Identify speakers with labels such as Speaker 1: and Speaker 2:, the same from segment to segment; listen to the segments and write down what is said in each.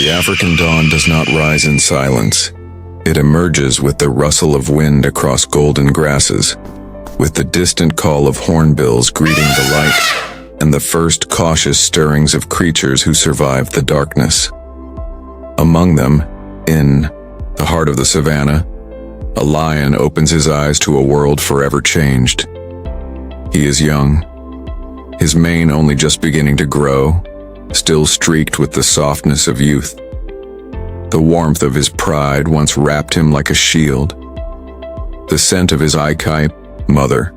Speaker 1: The African dawn does not rise in silence. It emerges with the rustle of wind across golden grasses, with the distant call of hornbills greeting the light, and the first cautious stirrings of creatures who survive the darkness. Among them, in the heart of the savannah, a lion opens his eyes to a world forever changed. He is young, his mane only just beginning to grow, still streaked with the softness of youth. The warmth of his pride once wrapped him like a shield. The scent of his Ikai, mother,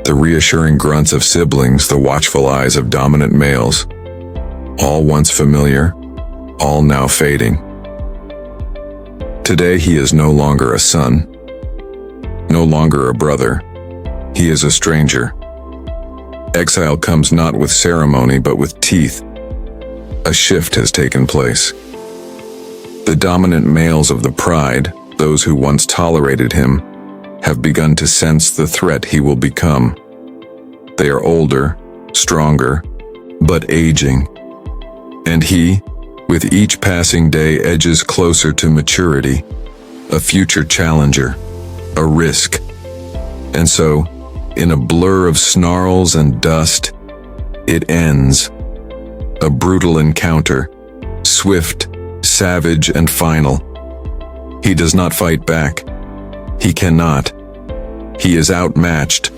Speaker 1: the reassuring grunts of siblings, the watchful eyes of dominant males, all once familiar, all now fading. Today he is no longer a son, no longer a brother. He is a stranger. Exile comes not with ceremony but with teeth. A shift has taken place. The dominant males of the pride, those who once tolerated him, have begun to sense the threat he will become. They are older, stronger, but aging. And he, with each passing day, edges closer to maturity, a future challenger, a risk. And so, in a blur of snarls and dust, it ends. A brutal encounter, swift, savage, and final. He does not fight back. He cannot. He is outmatched,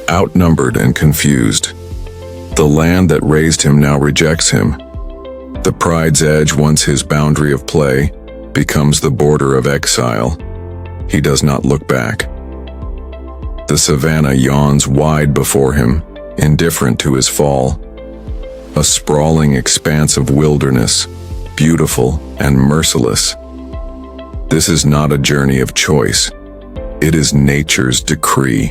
Speaker 1: outnumbered, and confused. The land that raised him now rejects him. The pride's edge, once his boundary of play, becomes the border of exile. He does not look back. The savannah yawns wide before him, indifferent to his fall. A sprawling expanse of wilderness, beautiful and merciless. This is not a journey of choice. It is nature's decree.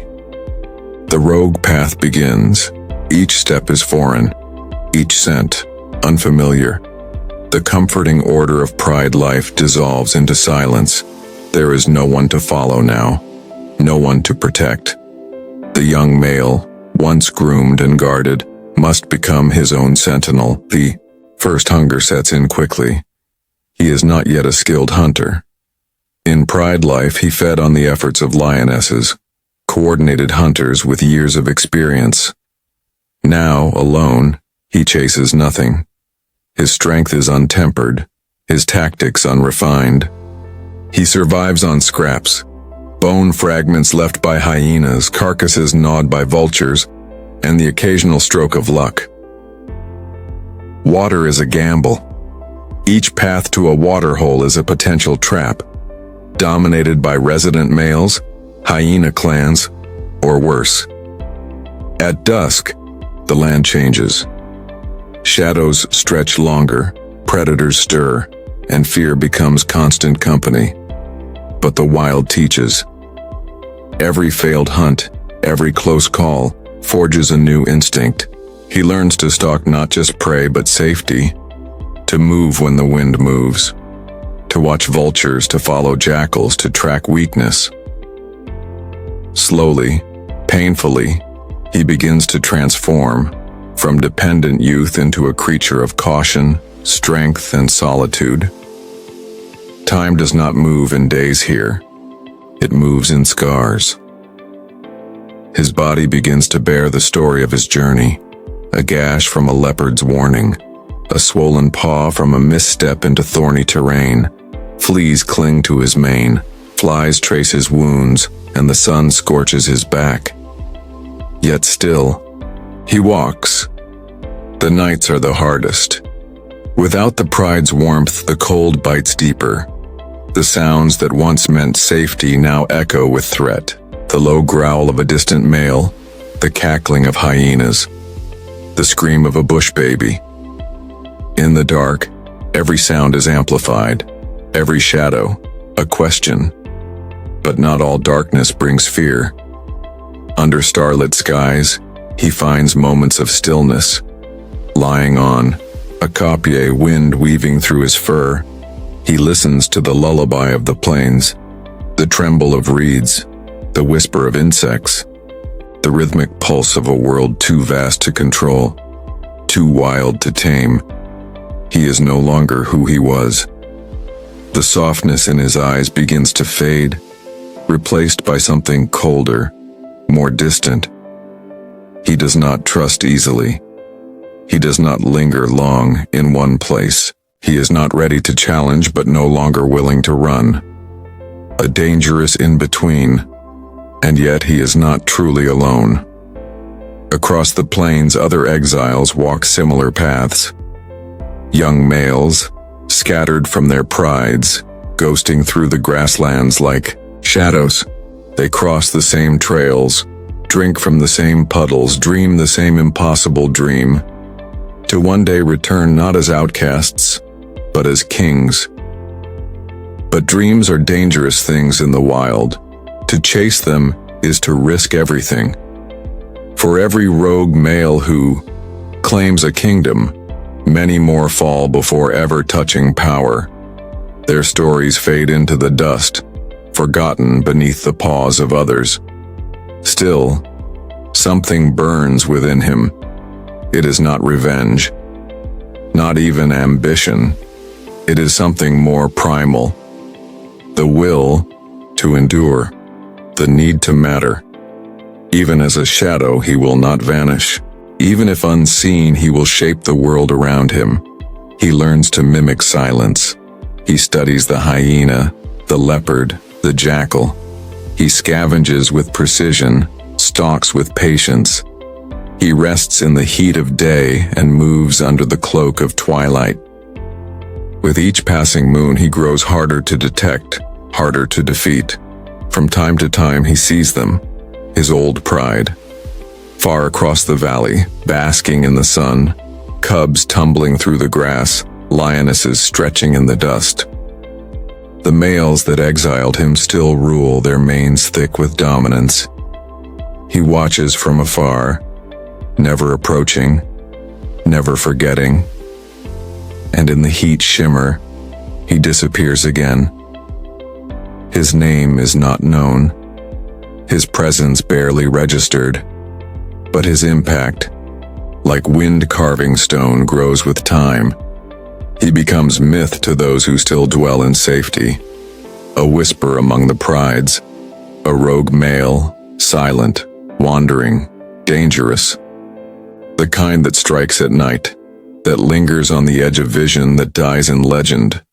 Speaker 1: The rogue path begins. Each step is foreign, each scent unfamiliar. The comforting order of pride life dissolves into silence. There is no one to follow now, no one to protect. The young male, once groomed and guarded, must become his own sentinel. The first hunger sets in quickly. He is not yet a skilled hunter. In pride life, he fed on the efforts of lionesses, coordinated hunters with years of experience. Now, alone, he chases nothing. His strength is untempered, his tactics unrefined. He survives on scraps, bone fragments left by hyenas, carcasses gnawed by vultures, and the occasional stroke of luck. Water is a gamble. Each path to a waterhole is a potential trap, dominated by resident males, hyena clans, or worse. At dusk, the land changes. Shadows stretch longer, predators stir, and fear becomes constant company. But the wild teaches. Every failed hunt, every close call, forges a new instinct. He learns to stalk not just prey but safety, to move when the wind moves, to watch vultures, to follow jackals, to track weakness. Slowly, painfully, he begins to transform, from dependent youth into a creature of caution, strength, and solitude. Time does not move in days here. It moves in scars. His body begins to bear the story of his journey, a gash from a leopard's warning, a swollen paw from a misstep into thorny terrain. Fleas cling to his mane, flies trace his wounds, and the sun scorches his back. Yet still, he walks. The nights are the hardest. Without the pride's warmth, the cold bites deeper. The sounds that once meant safety now echo with threat. The low growl of a distant male, the cackling of hyenas, the scream of a bush baby. In the dark, every sound is amplified, every shadow, a question. But not all darkness brings fear. Under starlit skies, he finds moments of stillness. Lying on a coppier, wind weaving through his fur, he listens to the lullaby of the plains, the tremble of reeds, the whisper of insects, the rhythmic pulse of a world too vast to control, too wild to tame. He is no longer who he was. The softness in his eyes begins to fade, replaced by something colder, more distant. He does not trust easily. He does not linger long in one place. He is not ready to challenge but no longer willing to run. A dangerous in-between, and yet he is not truly alone. Across the plains, other exiles walk similar paths. Young males, scattered from their prides, ghosting through the grasslands like shadows. They cross the same trails, drink from the same puddles, dream the same impossible dream, to one day return not as outcasts, but as kings. But dreams are dangerous things in the wild. To chase them is to risk everything. For every rogue male who claims a kingdom, many more fall before ever touching power. Their stories fade into the dust, forgotten beneath the paws of others. Still, something burns within him. It is not revenge, not even ambition. It is something more primal. The will to endure, the need to matter. Even as a shadow, he will not vanish. Even if unseen, he will shape the world around him. He learns to mimic silence. He studies the hyena, the leopard, the jackal. He scavenges with precision, stalks with patience. He rests in the heat of day and moves under the cloak of twilight. With each passing moon, he grows harder to detect, harder to defeat. From time to time, he sees them, his old pride. Far across the valley, basking in the sun, cubs tumbling through the grass, lionesses stretching in the dust. The males that exiled him still rule, their manes thick with dominance. He watches from afar, never approaching, never forgetting. And in the heat shimmer, he disappears again. His name is not known, his presence barely registered, but his impact, like wind carving stone, grows with time. He becomes myth to those who still dwell in safety, a whisper among the prides, a rogue male, silent, wandering, dangerous. The kind that strikes at night, that lingers on the edge of vision, that dies in legend.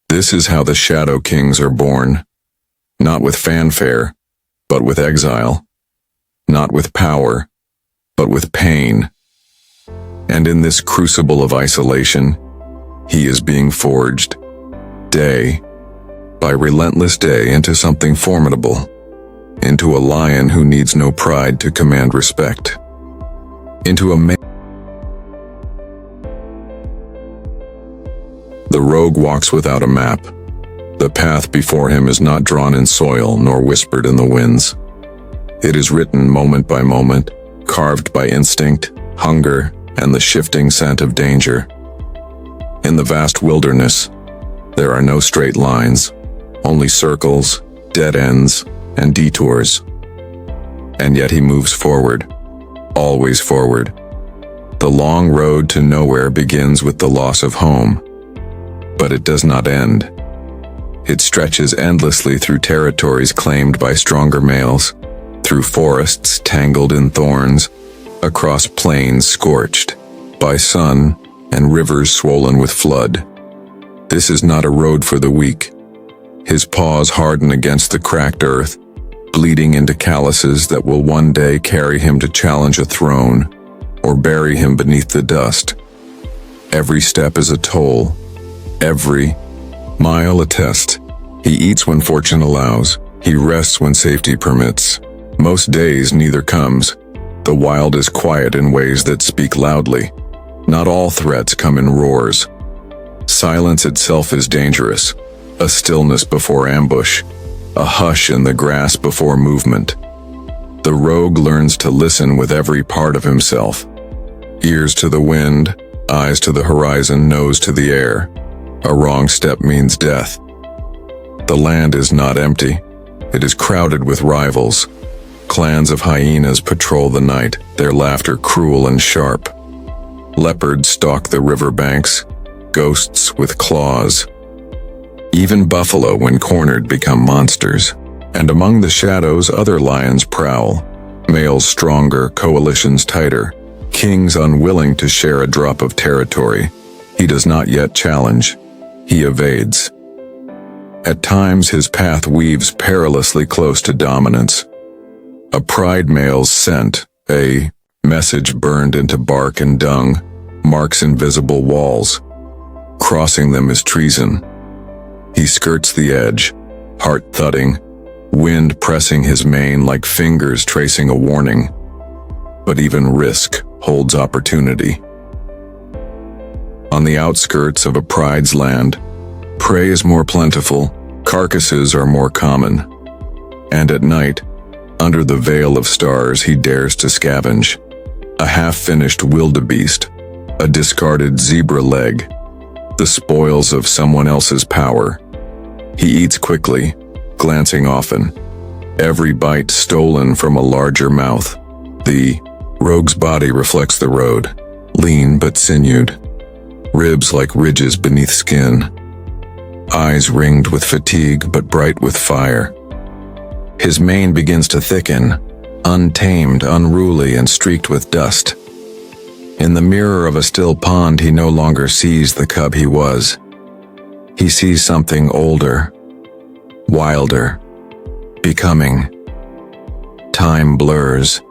Speaker 1: This is how the Shadow Kings are born, not with fanfare, but with exile, not with power, but with pain. And in this crucible of isolation, he is being forged, day by relentless day, into something formidable, into a lion who needs no pride to command respect, into a man. The rogue walks without a map. The path before him is not drawn in soil nor whispered in the winds. It is written moment by moment, carved by instinct, hunger, and the shifting scent of danger. In the vast wilderness, there are no straight lines, only circles, dead ends, and detours. And yet he moves forward, always forward. The long road to nowhere begins with the loss of home, but it does not end. It stretches endlessly through territories claimed by stronger males, through forests tangled in thorns, across plains scorched by sun and rivers swollen with flood. This is not a road for the weak. His paws harden against the cracked earth, bleeding into calluses that will one day carry him to challenge a throne or bury him beneath the dust. Every step is a toll, every mile a test. He eats when fortune allows, he rests when safety permits. Most days neither comes. The wild is quiet in ways that speak loudly. Not all threats come in roars. Silence itself is dangerous, a stillness before ambush, a hush in the grass before movement. The rogue learns to listen with every part of himself. Ears to the wind, eyes to the horizon, nose to the air. A wrong step means death. The land is not empty. It is crowded with rivals. Clans of hyenas patrol the night, their laughter cruel and sharp. Leopards stalk the riverbanks, ghosts with claws. Even buffalo, when cornered, become monsters. And among the shadows, other lions prowl. Males stronger, coalitions tighter, kings unwilling to share a drop of territory. He does not yet challenge. He evades. At times, his path weaves perilously close to dominance. A pride male's scent, a message burned into bark and dung, marks invisible walls. Crossing them is treason. He skirts the edge, heart thudding, wind pressing his mane like fingers tracing a warning. But even risk holds opportunity. On the outskirts of a pride's land, prey is more plentiful, carcasses are more common. And at night, under the veil of stars, he dares to scavenge. A half-finished wildebeest, a discarded zebra leg, the spoils of someone else's power. He eats quickly, glancing often, every bite stolen from a larger mouth. The rogue's body reflects the road, lean but sinewed, ribs like ridges beneath skin, eyes ringed with fatigue but bright with fire. His mane begins to thicken, untamed, unruly, and streaked with dust. In the mirror of a still pond, he no longer sees the cub he was. He sees something older, wilder, becoming. Time blurs.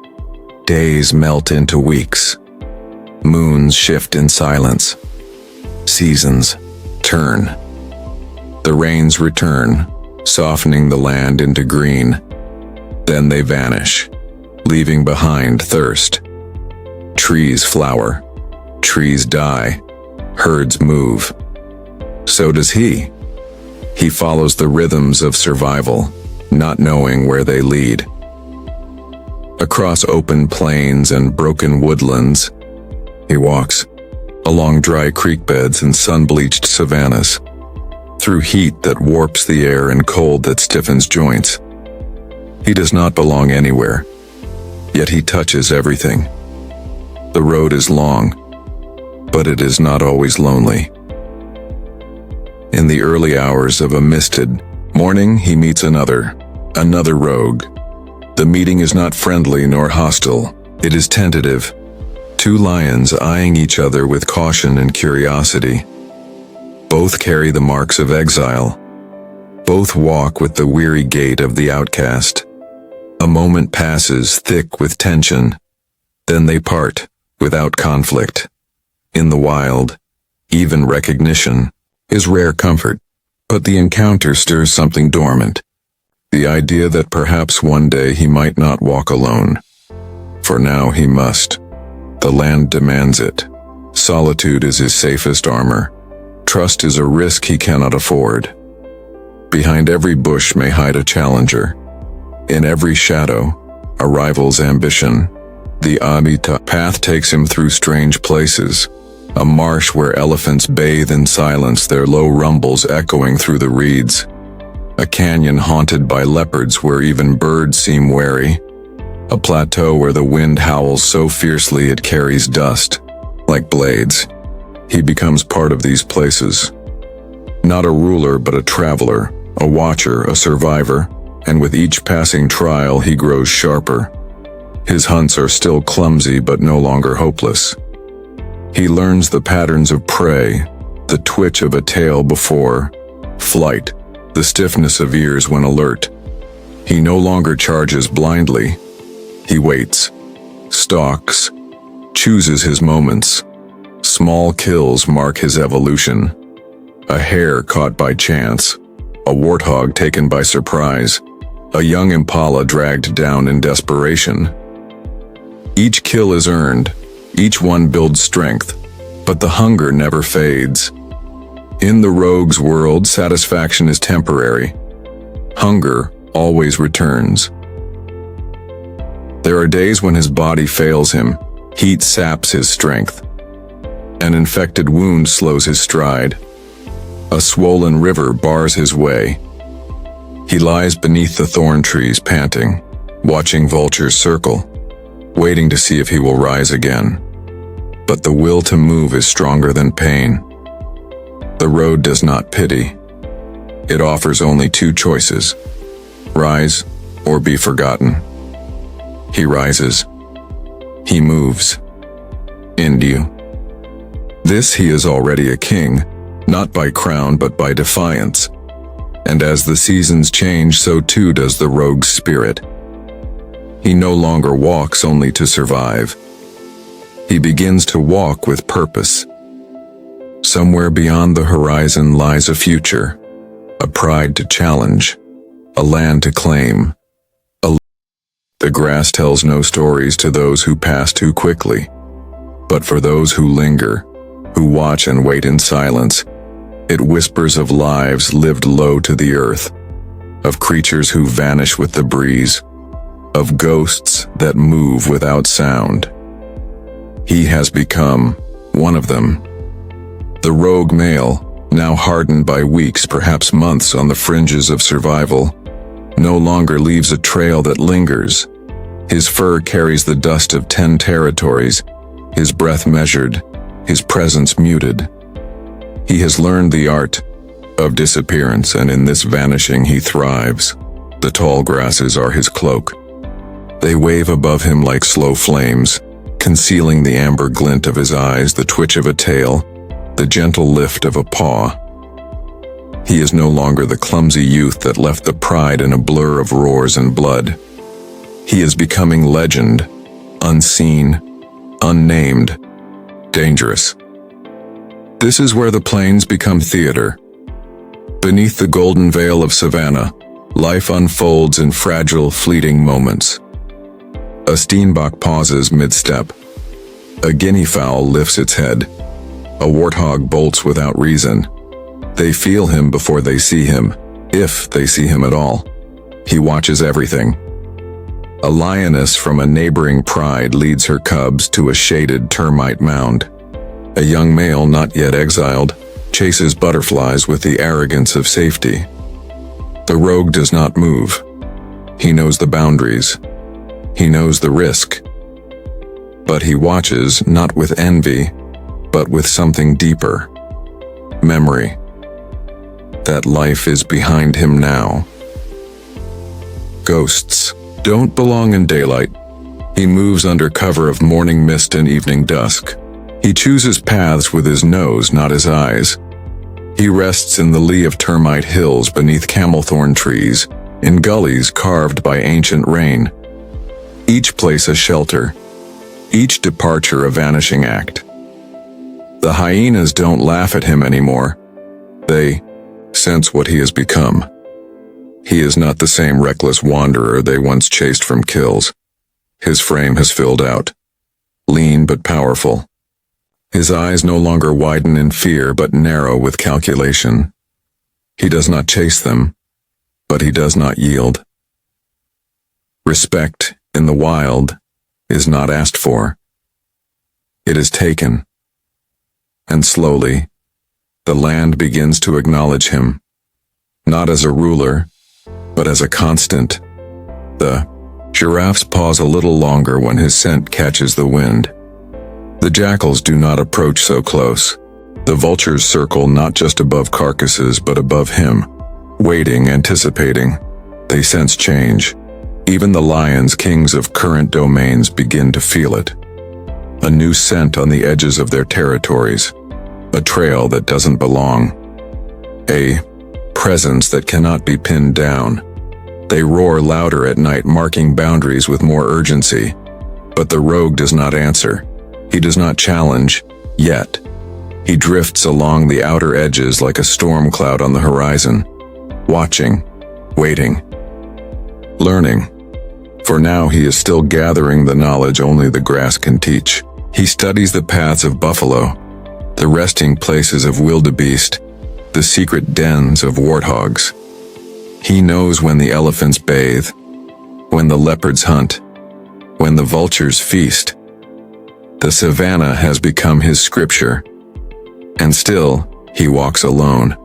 Speaker 1: Days melt into weeks. Moons shift in silence. Seasons turn. The rains return, softening the land into green. Then they vanish, leaving behind thirst. Trees flower. Trees die. Herds move. So does he. He follows the rhythms of survival, not knowing where they lead. Across open plains and broken woodlands, he walks, along dry creek beds and sun-bleached savannas, through heat that warps the air and cold that stiffens joints. He does not belong anywhere, yet he touches everything. The road is long, but it is not always lonely. In the early hours of a misted morning, he meets another rogue. The meeting is not friendly nor hostile. It is tentative. Two lions eyeing each other with caution and curiosity. Both carry the marks of exile. Both walk with the weary gait of the outcast. A moment passes, thick with tension. Then they part, without conflict. In the wild, even recognition is rare comfort, but the encounter stirs something dormant. The idea that perhaps one day he might not walk alone. For now he must. The land demands it. Solitude is his safest armor. Trust is a risk he cannot afford. Behind every bush may hide a challenger. In every shadow, a rival's ambition. The Abita path takes him through strange places. A marsh where elephants bathe in silence, their low rumbles echoing through the reeds. A canyon haunted by leopards where even birds seem wary. A plateau where the wind howls so fiercely it carries dust. Like blades, he becomes part of these places. Not a ruler, but a traveler, a watcher, a survivor, and with each passing trial he grows sharper. His hunts are still clumsy but no longer hopeless. He learns the patterns of prey, the twitch of a tail before flight, the stiffness of ears when alert. He no longer charges blindly. He waits, stalks, chooses his moments. Small kills mark his evolution. A hare caught by chance, a warthog taken by surprise, a young impala dragged down in desperation. Each kill is earned, each one builds strength, but the hunger never fades. In the rogue's world, satisfaction is temporary. Hunger always returns. There are days when his body fails him, heat saps his strength. An infected wound slows his stride. A swollen river bars his way. He lies beneath the thorn trees panting, watching vultures circle, waiting to see if he will rise again. But the will to move is stronger than pain. The road does not pity. It offers only two choices: rise or be forgotten. He rises. He moves. End you. This he is already a king, not by crown but by defiance. And as the seasons change, so too does the rogue's spirit. He no longer walks only to survive. He begins to walk with purpose. Somewhere beyond the horizon lies a future, a pride to challenge, a land to claim. The grass tells no stories to those who pass too quickly, but for those who linger, who watch and wait in silence, it whispers of lives lived low to the earth, of creatures who vanish with the breeze, of ghosts that move without sound. He has become one of them. The rogue male, now hardened by weeks, perhaps months on the fringes of survival, no longer leaves a trail that lingers. His fur carries the dust of 10 territories, his breath measured, his presence muted. He has learned the art of disappearance, and in this vanishing he thrives. The tall grasses are his cloak. They wave above him like slow flames, concealing the amber glint of his eyes, the twitch of a tail, the gentle lift of a paw. He is no longer the clumsy youth that left the pride in a blur of roars and blood. He is becoming legend, unseen, unnamed, dangerous. This is where the plains become theater. Beneath the golden veil of Savannah, life unfolds in fragile, fleeting moments. A steenbok pauses mid-step. A guinea fowl lifts its head. A warthog bolts without reason. They feel him before they see him, if they see him at all. He watches everything. A lioness from a neighboring pride leads her cubs to a shaded termite mound. A young male, not yet exiled, chases butterflies with the arrogance of safety. The rogue does not move. He knows the boundaries. He knows the risk. But he watches not with envy, but with something deeper. Memory. That life is behind him now. Ghosts don't belong in daylight. He moves under cover of morning mist and evening dusk. He chooses paths with his nose, not his eyes. He rests in the lee of termite hills beneath camelthorn trees, in gullies carved by ancient rain. Each place a shelter, each departure a vanishing act. The hyenas don't laugh at him anymore. They sense what he has become. He is not the same reckless wanderer they once chased from kills. His frame has filled out, lean but powerful. His eyes no longer widen in fear but narrow with calculation. He does not chase them, but he does not yield. Respect in the wild is not asked for. It is taken. And slowly, the land begins to acknowledge him, not as a ruler, but as a constant. The giraffes pause a little longer when his scent catches the wind. The jackals do not approach so close. The vultures circle not just above carcasses but above him, waiting, anticipating. They sense change. Even the lions, kings of current domains, begin to feel it. A new scent on the edges of their territories. A trail that doesn't belong. A presence that cannot be pinned down. They roar louder at night, marking boundaries with more urgency. But the rogue does not answer. He does not challenge, yet. He drifts along the outer edges like a storm cloud on the horizon, watching, waiting, learning. For now he is still gathering the knowledge only the grass can teach. He studies the paths of buffalo, the resting places of wildebeest, the secret dens of warthogs. He knows when the elephants bathe, when the leopards hunt, when the vultures feast. The savannah has become his scripture, and still he walks alone.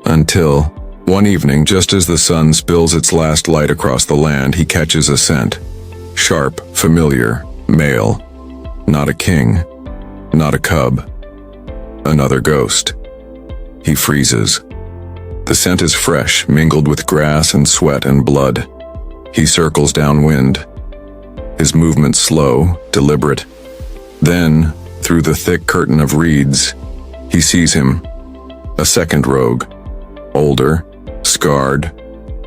Speaker 1: Until, one evening, just as the sun spills its last light across the land, he catches a scent. Sharp, familiar, male. Not a king, not a cub. Another ghost. He freezes. The scent is fresh, mingled with grass and sweat and blood. He circles downwind. His movement slow, deliberate. Then, through the thick curtain of reeds, he sees him. A second rogue. Older, scarred,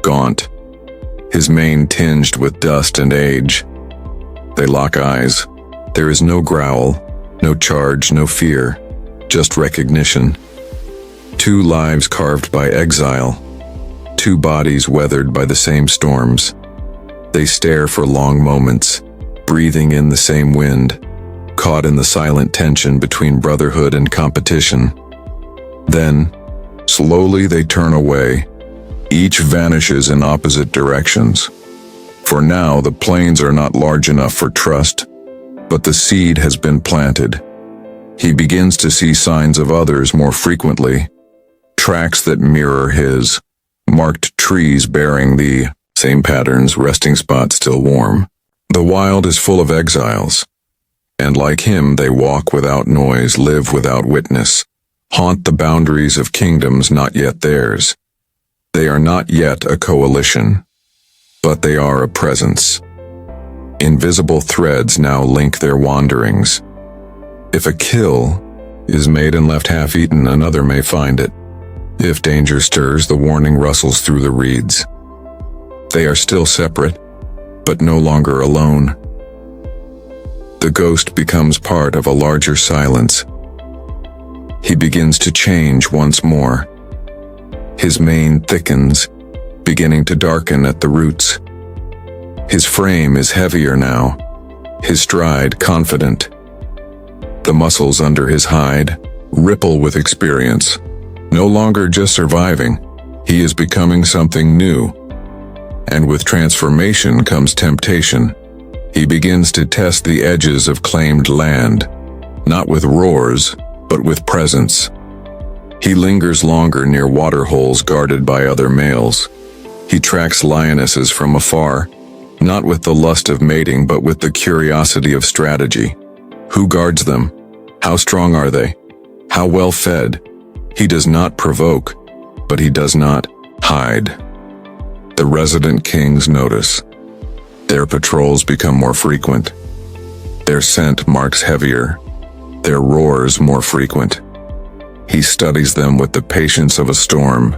Speaker 1: gaunt. His mane tinged with dust and age. They lock eyes. There is no growl, no charge, no fear, just recognition. Two lives carved by exile. Two bodies weathered by the same storms. They stare for long moments, breathing in the same wind, caught in the silent tension between brotherhood and competition. Then, slowly they turn away. Each vanishes in opposite directions. For now, the plains are not large enough for trust, but the seed has been planted. He begins to see signs of others more frequently, tracks that mirror his, marked trees bearing the same patterns, resting spots still warm. The wild is full of exiles, and like him they walk without noise, live without witness, haunt the boundaries of kingdoms not yet theirs. They are not yet a coalition, but they are a presence. Invisible threads now link their wanderings. If a kill is made and left half-eaten, another may find it. If danger stirs, the warning rustles through the reeds. They are still separate, but no longer alone. The ghost becomes part of a larger silence. He begins to change once more. His mane thickens, beginning to darken at the roots. His frame is heavier now, his stride confident. The muscles under his hide ripple with experience. No longer just surviving, he is becoming something new. And with transformation comes temptation. He begins to test the edges of claimed land, not with roars, but with presence. He lingers longer near waterholes guarded by other males. He tracks lionesses from afar, not with the lust of mating, but with the curiosity of strategy. Who guards them? How strong are they? How well fed? He does not provoke, but he does not hide. The resident kings notice. Their patrols become more frequent. Their scent marks heavier. Their roars more frequent. He studies them with the patience of a storm.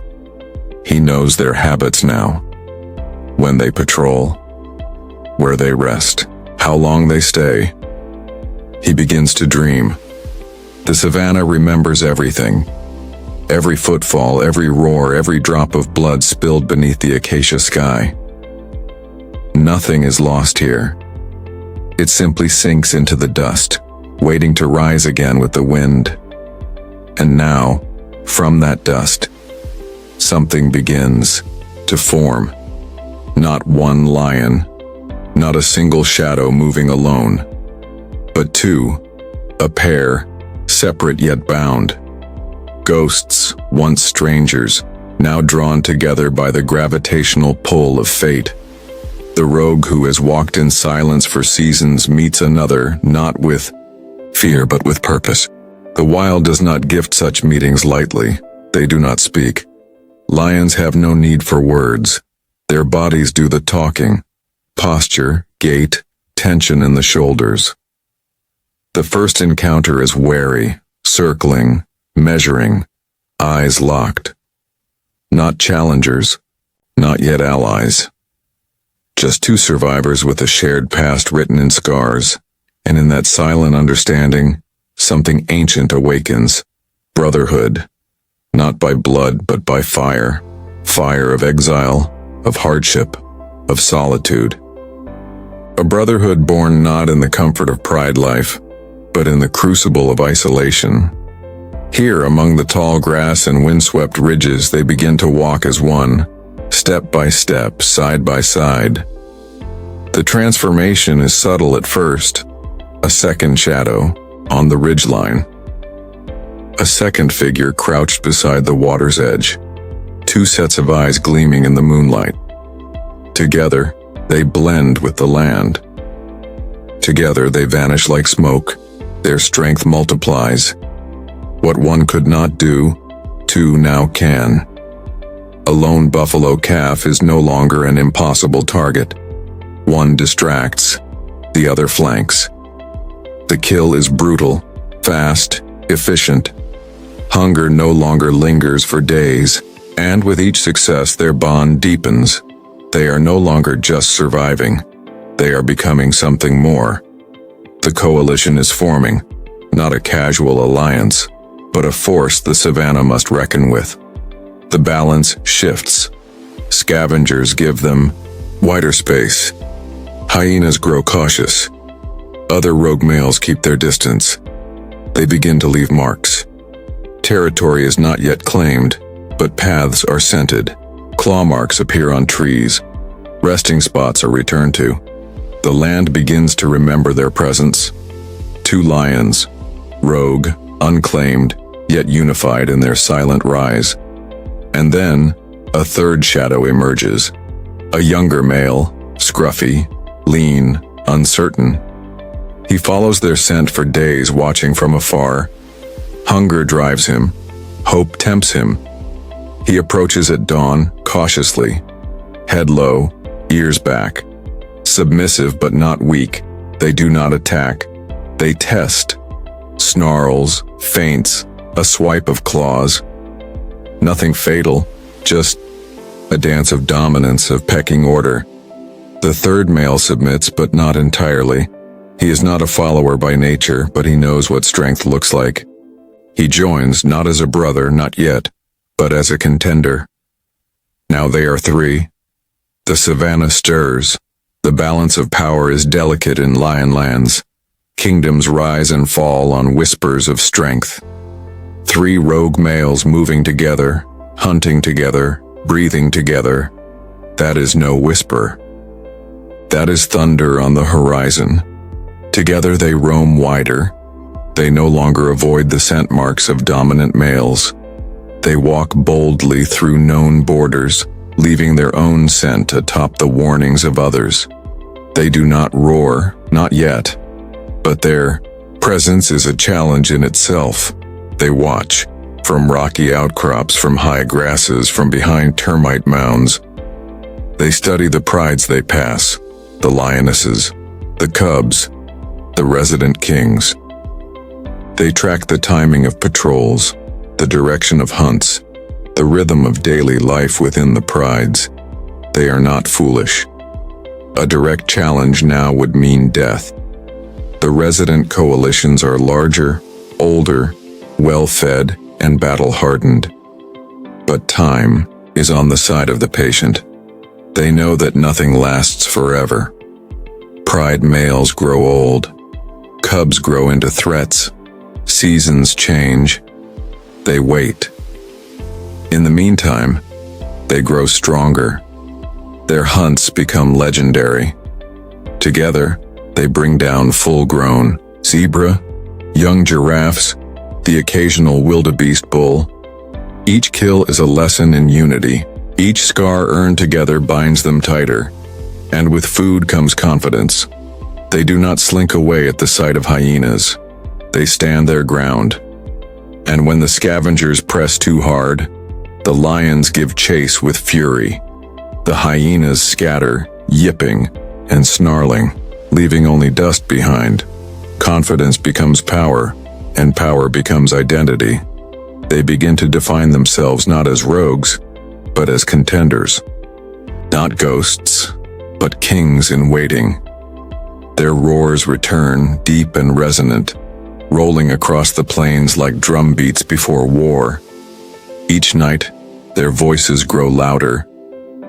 Speaker 1: He knows their habits now. When they patrol, where they rest, how long they stay. He begins to dream. The savannah remembers everything. Every footfall, every roar, every drop of blood spilled beneath the acacia sky. Nothing is lost here. It simply sinks into the dust, waiting to rise again with the wind. And now, from that dust, something begins to form. Not one lion, not a single shadow moving alone, but two, a pair, separate yet bound. Ghosts, once strangers, now drawn together by the gravitational pull of fate. The rogue who has walked in silence for seasons meets another, not with fear but with purpose. The wild does not gift such meetings lightly. They do not speak. Lions have no need for words. Their bodies do the talking. Posture, gait, tension in the shoulders. The first encounter is wary, circling, measuring, eyes locked. Not challengers, not yet allies. Just two survivors with a shared past written in scars, and in that silent understanding, something ancient awakens. Brotherhood, not by blood but by fire. Fire of exile, of hardship, of solitude. A brotherhood born not in the comfort of pride life, but in the crucible of isolation. Here, among the tall grass and windswept ridges, they begin to walk as one, step by step, side by side. The transformation is subtle at first. A second shadow, on the ridgeline. A second figure crouched beside the water's edge. Two sets of eyes gleaming in the moonlight. Together, they blend with the land. Together, they vanish like smoke. Their strength multiplies. What one could not do, two now can. A lone buffalo calf is no longer an impossible target. One distracts, the other flanks. The kill is brutal, fast, efficient. Hunger no longer lingers for days, and with each success their bond deepens. They are no longer just surviving. They are becoming something more. The coalition is forming, not a casual alliance, but a force the Savannah must reckon with. The balance shifts. Scavengers give them wider space. Hyenas grow cautious. Other rogue males keep their distance. They begin to leave marks. Territory is not yet claimed, but paths are scented. Claw marks appear on trees. Resting spots are returned to. The land begins to remember their presence. Two lions, rogue, unclaimed, yet unified in their silent rise. And then, a third shadow emerges. A younger male, scruffy, lean, uncertain. He follows their scent for days, watching from afar. Hunger drives him. Hope tempts him. He approaches at dawn, cautiously. Head low, ears back. Submissive but not weak, they do not attack. They test. Snarls, feints, a swipe of claws. Nothing fatal, just a dance of dominance, of pecking order. The third male submits, but not entirely. He is not a follower by nature, but he knows what strength looks like. He joins, not as a brother, not yet, but as a contender. Now they are three. The Savannah stirs. The balance of power is delicate in lion lands. Kingdoms rise and fall on whispers of strength. Three rogue males moving together, hunting together, breathing together. That is no whisper. That is thunder on the horizon. Together they roam wider. They no longer avoid the scent marks of dominant males. They walk boldly through known borders, leaving their own scent atop the warnings of others. They do not roar, not yet, but their presence is a challenge in itself. They watch, from rocky outcrops, from high grasses, from behind termite mounds. They study the prides they pass, the lionesses, the cubs, the resident kings. They track the timing of patrols, the direction of hunts, the rhythm of daily life within the prides. They are not foolish. A direct challenge now would mean death. The resident coalitions are larger, older, well-fed, and battle-hardened. But time is on the side of the patient. They know that nothing lasts forever. Pride males grow old. Cubs grow into threats. Seasons change. They wait. In the meantime, they grow stronger. Their hunts become legendary. Together, they bring down full-grown zebra, young giraffes, the occasional wildebeest bull. Each kill is a lesson in unity. Each scar earned together binds them tighter. And with food comes confidence. They do not slink away at the sight of hyenas. They stand their ground. And when the scavengers press too hard, the lions give chase with fury. The hyenas scatter, yipping and snarling, leaving only dust behind. Confidence becomes power, and power becomes identity. They begin to define themselves not as rogues, but as contenders. Not ghosts, but kings in waiting. Their roars return, deep and resonant, rolling across the plains like drum beats before war. Each night, their voices grow louder.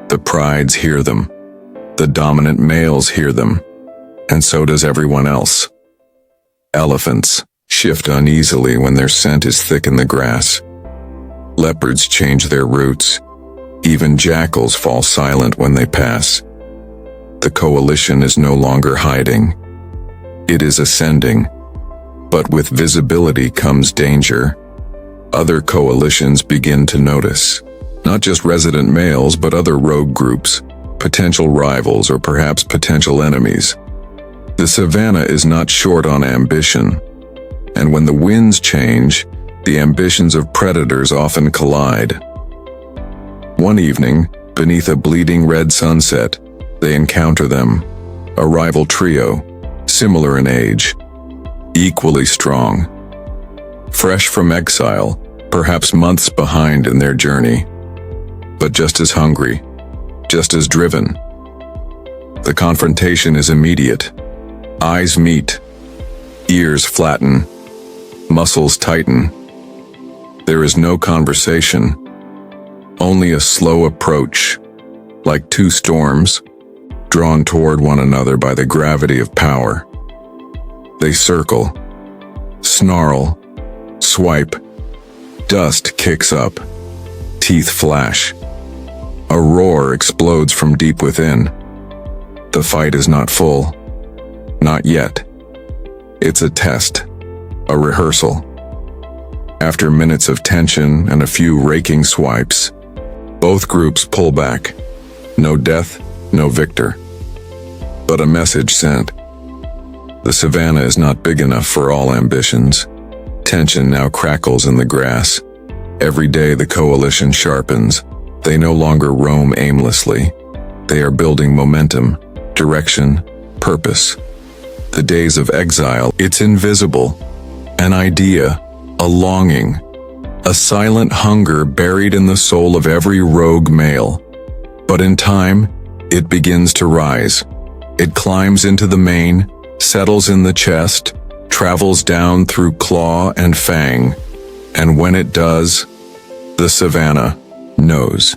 Speaker 1: The prides hear them. The dominant males hear them. And so does everyone else. Elephants shift uneasily when their scent is thick in the grass. Leopards change their routes. Even jackals fall silent when they pass. The coalition is no longer hiding. It is ascending. But with visibility comes danger. Other coalitions begin to notice. Not just resident males, but other rogue groups, potential rivals or perhaps potential enemies. The Savannah is not short on ambition. And when the winds change, the ambitions of predators often collide. One evening, beneath a bleeding red sunset, they encounter them, a rival trio, similar in age, equally strong. Fresh from exile, perhaps months behind in their journey, but just as hungry, just as driven. The confrontation is immediate. Eyes meet, ears flatten, muscles tighten. There is no conversation, only a slow approach, like two storms, drawn toward one another by the gravity of power. They circle, snarl, swipe. Dust kicks up, teeth flash. A roar explodes from deep within. The fight is not full. Not yet. It's a test, a rehearsal. After minutes of tension and a few raking swipes, both groups pull back. No death, no victor. But a message sent. The Savannah is not big enough for all ambitions. Tension now crackles in the grass. Every day the coalition sharpens. They no longer roam aimlessly. They are building momentum, direction, purpose. The days of exile, it's invisible. An idea, a longing, a silent hunger buried in the soul of every rogue male. But in time, it begins to rise. It climbs into the mane, settles in the chest, travels down through claw and fang. And when it does, the Savannah knows.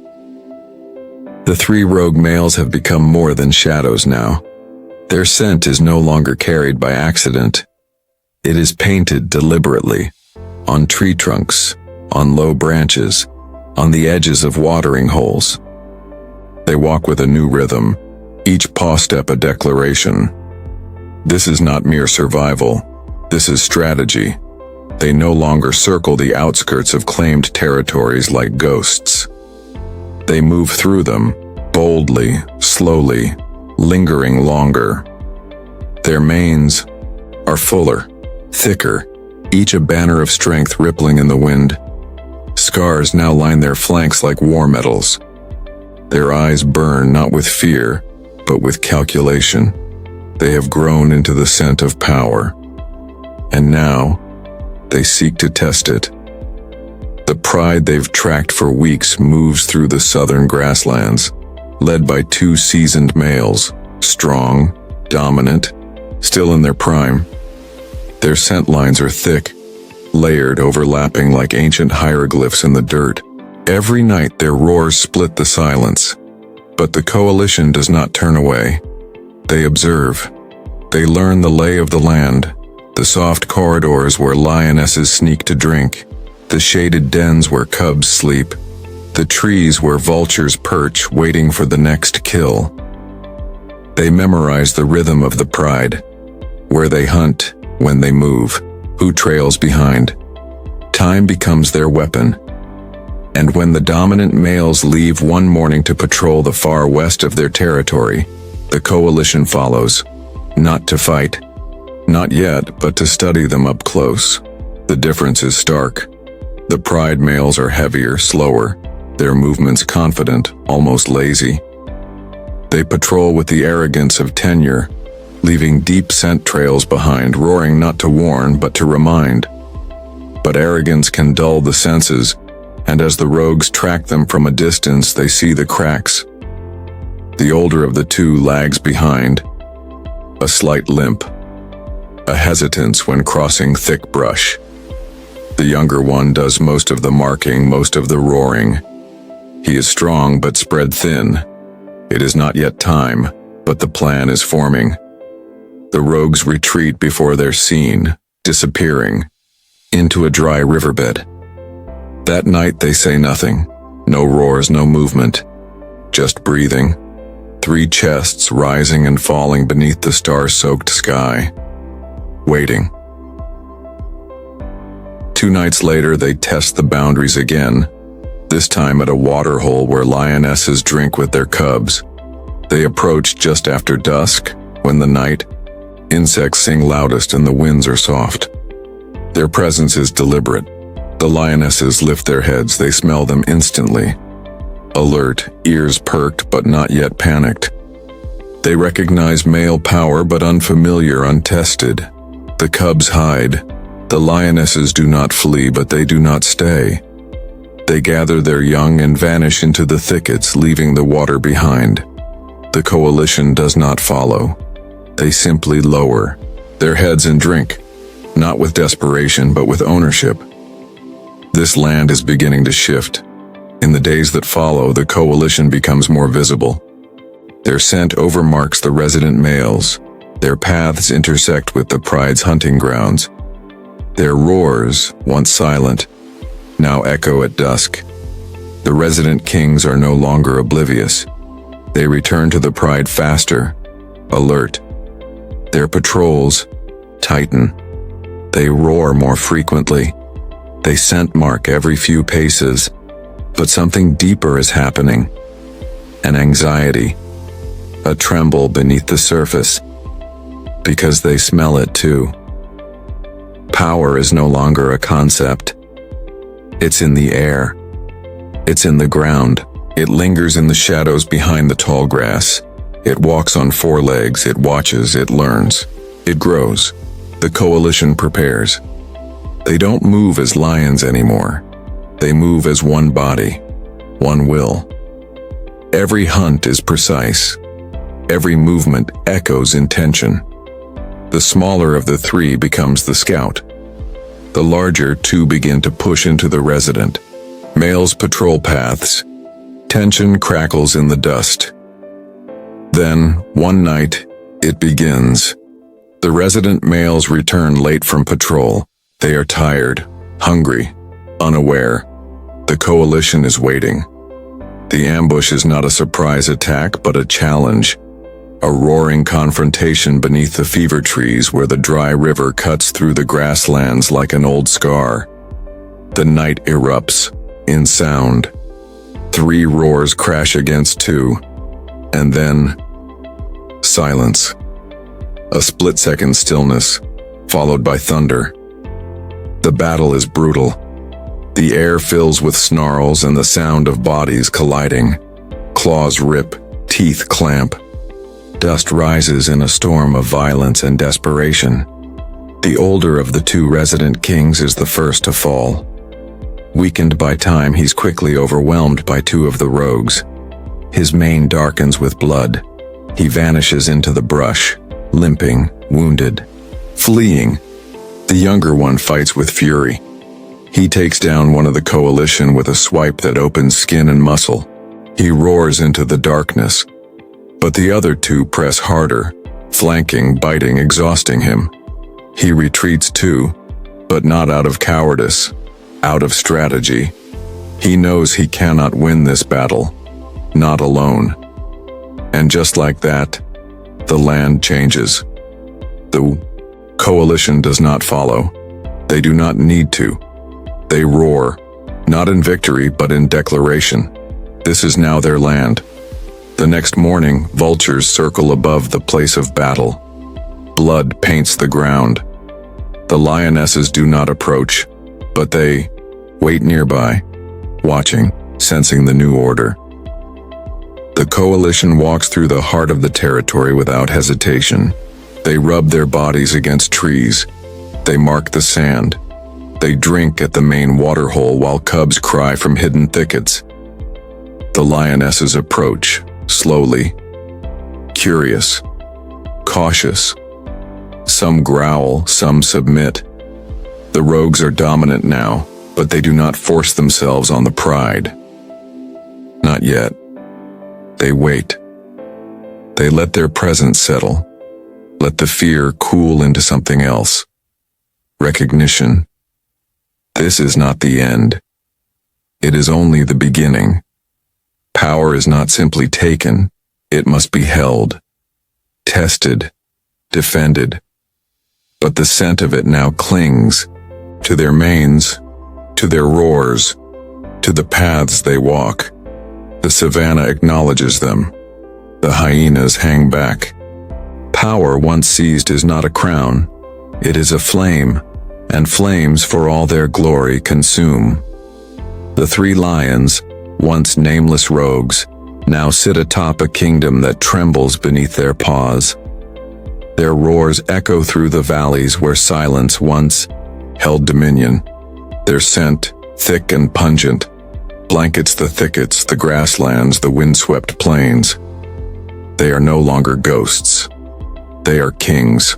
Speaker 1: The three rogue males have become more than shadows now. Their scent is no longer carried by accident. It is painted deliberately, on tree trunks, on low branches, on the edges of watering holes. They walk with a new rhythm, each paw step a declaration. This is not mere survival, this is strategy. They no longer circle the outskirts of claimed territories like ghosts. They move through them, boldly, slowly, lingering longer. Their manes are fuller, thicker, each a banner of strength rippling in the wind. Scars now line their flanks like war medals. Their eyes burn not with fear, but with calculation. They have grown into the scent of power. And now, they seek to test it. The pride they've tracked for weeks moves through the southern grasslands, led by two seasoned males, strong, dominant, still in their prime. Their scent lines are thick, layered, overlapping like ancient hieroglyphs in the dirt. Every night their roars split the silence, but the coalition does not turn away. They observe. They learn the lay of the land, the soft corridors where lionesses sneak to drink, the shaded dens where cubs sleep, the trees where vultures perch waiting for the next kill. They memorize the rhythm of the pride, where they hunt, when they move, who trails behind. Time becomes their weapon. And when the dominant males leave one morning to patrol the far west of their territory, the coalition follows, not to fight, not yet, but to study them up close. The difference is stark. The pride males are heavier, slower, their movements confident, almost lazy. They patrol with the arrogance of tenure, leaving deep scent trails behind, roaring not to warn, but to remind. But arrogance can dull the senses, and as the rogues track them from a distance, they see the cracks. The older of the two lags behind, a slight limp, a hesitance when crossing thick brush. The younger one does most of the marking, most of the roaring. He is strong but spread thin. It is not yet time, but the plan is forming. The rogues retreat before they're seen, disappearing, into a dry riverbed. That night they say nothing. No roars, no movement. Just breathing. Three chests rising and falling beneath the star-soaked sky. Waiting. 2 nights later they test the boundaries again, this time at a waterhole where lionesses drink with their cubs. They approach just after dusk, when the night, insects sing loudest and the winds are soft. Their presence is deliberate. The lionesses lift their heads, they smell them instantly. Alert, ears perked but not yet panicked. They recognize male power but unfamiliar, untested. The cubs hide. The lionesses do not flee, but they do not stay. They gather their young and vanish into the thickets, leaving the water behind. The coalition does not follow. They simply lower their heads and drink, not with desperation, but with ownership. This land is beginning to shift. In the days that follow, the coalition becomes more visible. Their scent overmarks the resident males. Their paths intersect with the pride's hunting grounds. Their roars, once silent, now echo at dusk. The resident kings are no longer oblivious. They return to the pride faster, alert. Their patrols tighten. They roar more frequently. They scent mark every few paces. But something deeper is happening. An anxiety, a tremble beneath the surface. Because they smell it too. Power is no longer a concept. It's in the air. It's in the ground. It lingers in the shadows behind the tall grass. It walks on four legs. It watches. It learns. It grows. The coalition prepares. They don't move as lions anymore. They move as one body, one will. Every hunt is precise. Every movement echoes intention. The smaller of the three becomes the scout. The larger two begin to push into the resident. Males patrol paths. Tension crackles in the dust. Then, one night, it begins. The resident males return late from patrol. They are tired, hungry, unaware. The coalition is waiting. The ambush is not a surprise attack, but a challenge. A roaring confrontation beneath the fever trees where the dry river cuts through the grasslands like an old scar. The night erupts, in sound. 3 roars crash against 2, and then silence. A split-second stillness, followed by thunder. The battle is brutal. The air fills with snarls and the sound of bodies colliding. Claws rip, teeth clamp. Dust rises in a storm of violence and desperation. The older of the 2 resident kings is the first to fall. Weakened by time, he's quickly overwhelmed by 2 of the rogues. His mane darkens with blood. He vanishes into the brush, limping, wounded, fleeing. The younger one fights with fury. He takes down one of the coalition with a swipe that opens skin and muscle. He roars into the darkness. But the other 2 press harder, flanking, biting, exhausting him. He retreats too, but not out of cowardice, out of strategy. He knows he cannot win this battle, not alone. And just like that, the land changes. The coalition does not follow. They do not need to. They roar, not in victory but in declaration. This is now their land. The next morning, vultures circle above the place of battle. Blood paints the ground. The lionesses do not approach, but they wait nearby, watching, sensing the new order. The coalition walks through the heart of the territory without hesitation. They rub their bodies against trees. They mark the sand. They drink at the main waterhole while cubs cry from hidden thickets. The lionesses approach, slowly, curious, cautious. Some growl, some submit. The rogues are dominant now, but they do not force themselves on the pride. Not yet. They wait. They let their presence settle. Let the fear cool into something else. Recognition. This is not the end. It is only the beginning. Power is not simply taken. It must be held, tested, defended. But the scent of it now clings to their manes, to their roars, to the paths they walk. The savannah acknowledges them. The hyenas hang back. Power once seized is not a crown. It is a flame, and flames for all their glory consume. The three lions, once nameless rogues, now sit atop a kingdom that trembles beneath their paws. Their roars echo through the valleys where silence once held dominion. Their scent, thick and pungent, blankets the thickets, the grasslands, the windswept plains. They are no longer ghosts. They are kings.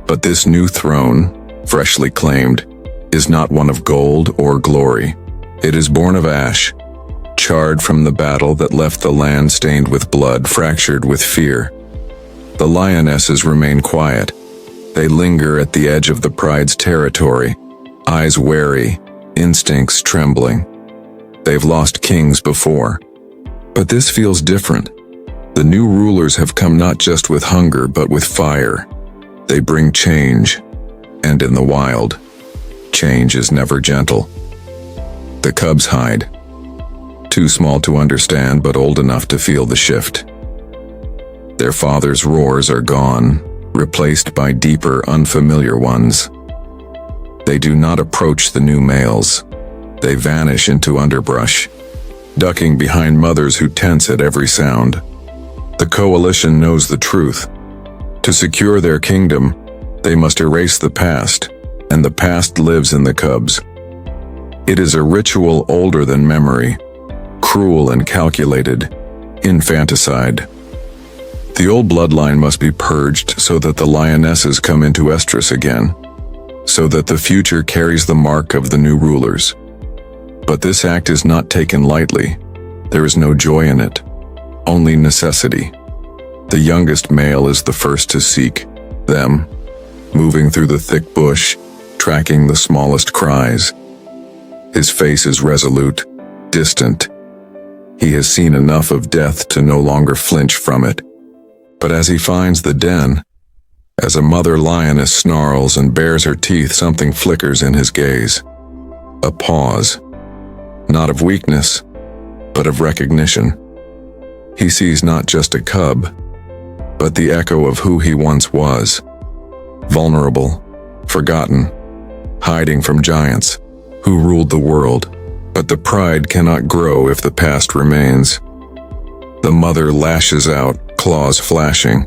Speaker 1: But this new throne, freshly claimed, is not one of gold or glory. It is born of ash, charred from the battle that left the land stained with blood, fractured with fear. The lionesses remain quiet. They linger at the edge of the pride's territory, eyes wary, instincts trembling. They've lost kings before. But this feels different. The new rulers have come not just with hunger, but with fire. They bring change, and in the wild, change is never gentle. The cubs hide, too small to understand but old enough to feel the shift. Their father's roars are gone, replaced by deeper, unfamiliar ones. They do not approach the new males. They vanish into underbrush, ducking behind mothers who tense at every sound. The coalition knows the truth. To secure their kingdom, they must erase the past, and the past lives in the cubs. It is a ritual older than memory, cruel and calculated, infanticide. The old bloodline must be purged so that the lionesses come into estrus again, so that the future carries the mark of the new rulers. But this act is not taken lightly. There is no joy in it, only necessity. The youngest male is the first to seek them, moving through the thick bush, tracking the smallest cries. His face is resolute, distant. He has seen enough of death to no longer flinch from it. But as he finds the den, as a mother lioness snarls and bares her teeth, something flickers in his gaze. A pause, not of weakness, but of recognition. He sees not just a cub, but the echo of who he once was. Vulnerable, forgotten, hiding from giants who ruled the world. But the pride cannot grow if the past remains. The mother lashes out, claws flashing.